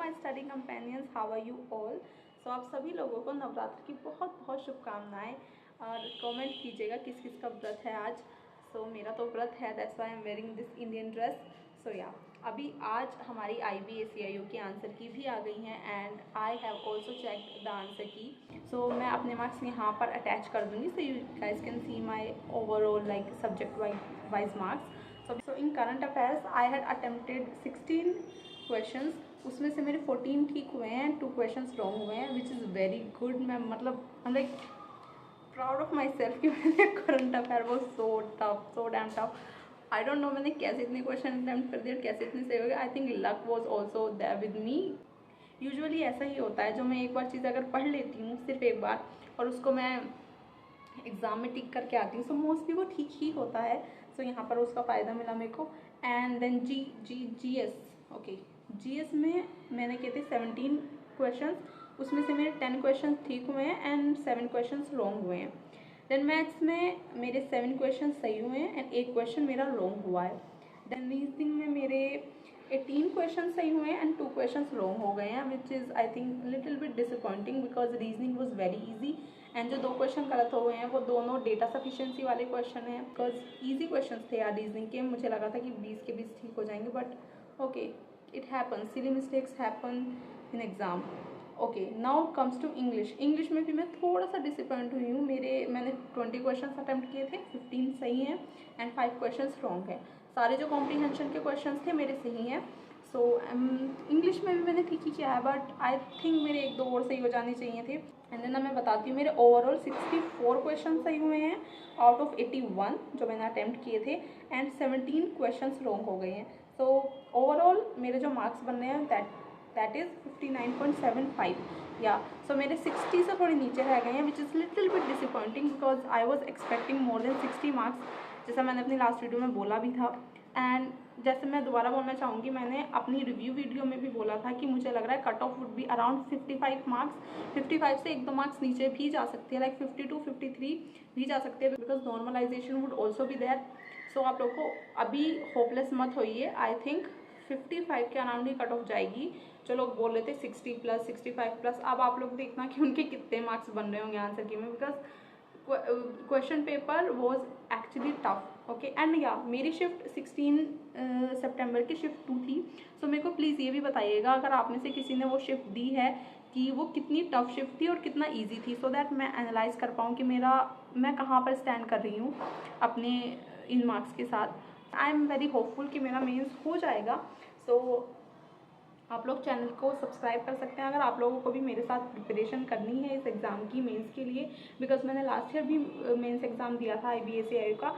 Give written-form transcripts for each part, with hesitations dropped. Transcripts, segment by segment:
My study companions, how are you all. So आप सभी लोगों को नवरात्र की बहुत बहुत शुभकामनाएं। और कमेंट कीजिएगा किस किस का व्रत है आज। सो मेरा तो व्रत है, that's why I am wearing this Indian dress. So yeah अभी आज हमारी IBACIO के आंसर की भी आ गई हैं and I have also check the answer key. So मैं अपने मार्क्स यहाँ पर अटैच कर दूँगी, so you guys can see my overall like subject wise marks. So in current affairs I had attempted 16 questions, उसमें से मेरे 14 ठीक हुए हैं, 2 क्वेश्चंस रॉन्ग हुए हैं, विच इज़ वेरी गुड। मैं मतलब I am like proud of my self कि मैंने करंट अफेयर वो so damn tough. I don't know मैंने कैसे इतने क्वेश्चन अटैम्प्ट कर दिए और कैसे इतने सही हो गए। I think luck was also there with me. Usually ऐसा ही होता है, जो मैं एक बार चीज़ अगर पढ़ लेती हूँ सिर्फ एक बार और उसको मैं एग्ज़ाम में टिक करके आती हूँ, सो मोस्टली वो ठीक ही होता है। सो यहाँ पर उसका फ़ायदा मिला मेरे को। And then GS okay, GS में मैंने किए थे 17 क्वेश्चंस, उसमें से मेरे 10 क्वेश्चंस ठीक हुए हैं एंड 7 क्वेश्चंस रॉन्ग हुए हैं। देन मैथ्स में मेरे 7 क्वेश्चन सही हुए हैं एंड 1 क्वेश्चन मेरा रॉन्ग हुआ है। देन रीजनिंग में मेरे 18 क्वेश्चन सही हुए हैं एंड 2 क्वेश्चन रॉन्ग हो गए हैं, which is I think little bit disappointing because reasoning was very easy. And जो 2 क्वेश्चन गलत हो गए हैं वो दोनों डेटा सफिशिएंसी वाले क्वेश्चन हैं, बिकॉज ईजी क्वेश्चन थे यार रीजनिंग के। मुझे लगा था कि 20 के 20 ठीक हो जाएंगे, but okay, it happen, silly mistakes happen in exam. Okay, now comes to English में भी मैं थोड़ा सा डिसअपॉइंट हुई हूँ। मैंने 20 क्वेश्चन अटैम्प्ट किए थे, 15 सही हैं एंड 5 क्वेश्चन रॉन्ग हैं। सारे जो कॉम्प्रीहेंशन के क्वेश्चन थे मेरे सही हैं। सो इंग्लिश में भी मैंने ठीक ही किया है, बट आई थिंक मेरे 1-2 और सही हो जाने चाहिए थे। एंड देन मैं बताती हूँ, मेरे ओवरऑल 64 क्वेश्चन सही हुए हैं आउट ऑफ 81 जो मैंने अटैम्प्ट किए थे एंड 17 क्वेश्चन रॉन्ग हो गए हैं। सो ओवरऑल मेरे जो मार्क्स बन रहे हैं दैट इज़ 59.75 या। सो मेरे 60 से थोड़े नीचे रह गए हैं, which is little bit disappointing because I was expecting more than 60 marks, जैसा मैंने अपनी लास्ट वीडियो में बोला भी था। एंड जैसे मैं दोबारा बोलना चाहूँगी, मैंने अपनी रिव्यू वीडियो में भी बोला था कि मुझे लग रहा है cut off would be around 55 marks. 55 से 1-2 मार्क्स नीचे भी जा सकती है, लाइक 52, 53 भी जा सकते हैं, because normalization would also be there. So आप लोग को अभी होपलेस मत होइए। आई थिंक 55 के अराउंड ही कट ऑफ जाएगी। जो लोग बोल रहे थे 60+, 65+, अब आप लोग देखना कि उनके कितने मार्क्स बन रहे होंगे आंसर की में, because question paper was actually tough. Okay, and या मेरी शिफ्ट 16 सितंबर की शिफ्ट 2 थी। सो मेरे को प्लीज़ ये भी बताइएगा अगर आप में से किसी ने वो शिफ्ट दी है कि वो कितनी टफ शिफ्ट थी और कितना इजी थी, सो दैट मैं एनालाइज कर पाऊँ कि मैं कहाँ पर स्टैंड कर रही हूँ अपने इन मार्क्स के साथ। आई एम वेरी होपफुल कि मेरा मेंस हो जाएगा। सो आप लोग चैनल को सब्सक्राइब कर सकते हैं अगर आप लोगों को भी मेरे साथ प्रिपरेशन करनी है इस एग्ज़ाम की, मेंस के लिए, बिकॉज मैंने लास्ट ईयर भी मेंस एग्ज़ाम दिया था IBACIO का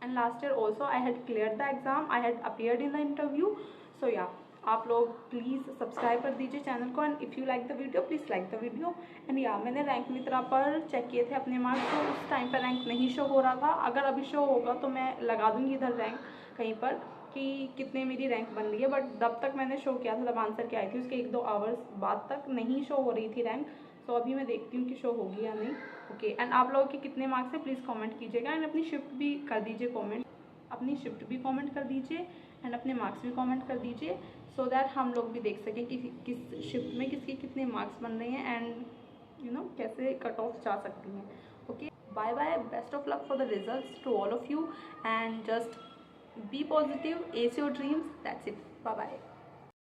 and last year also I had clear the exam, I had appeared in the interview. So yeah आप लोग प्लीज़ सब्सक्राइब कर दीजिए चैनल को and if you like the video please like the video. And yeah मैंने rank मित्रा पर check किए थे अपने मार्क्स, तो उस टाइम पर रैंक नहीं शो हो रहा था। अगर अभी शो होगा तो मैं लगा दूँगी इधर रैंक कहीं पर कि कितने मेरी रैंक बन रही है, बट जब तक मैंने शो किया था, तब आंसर क्या आई थी उसके 1-2 आवर्स बाद तक नहीं शो हो रही थी रैंक। सो अभी मैं देखती हूँ कि शो होगी या नहीं। ओके, एंड आप लोगों के कितने मार्क्स है प्लीज़ कमेंट कीजिएगा एंड अपनी शिफ्ट भी कर दीजिए कमेंट, अपनी शिफ्ट भी कमेंट कर दीजिए एंड अपने मार्क्स भी कमेंट कर दीजिए, सो दैट हम लोग भी देख सकें कि किस शिफ्ट में किसके कितने मार्क्स बन रहे हैं एंड यू नो कैसे कट ऑफ जा सकती हैं। Okay, bye bye, best of luck for the results to all of you and just be positive, ace your dreams. That's it. Bye bye.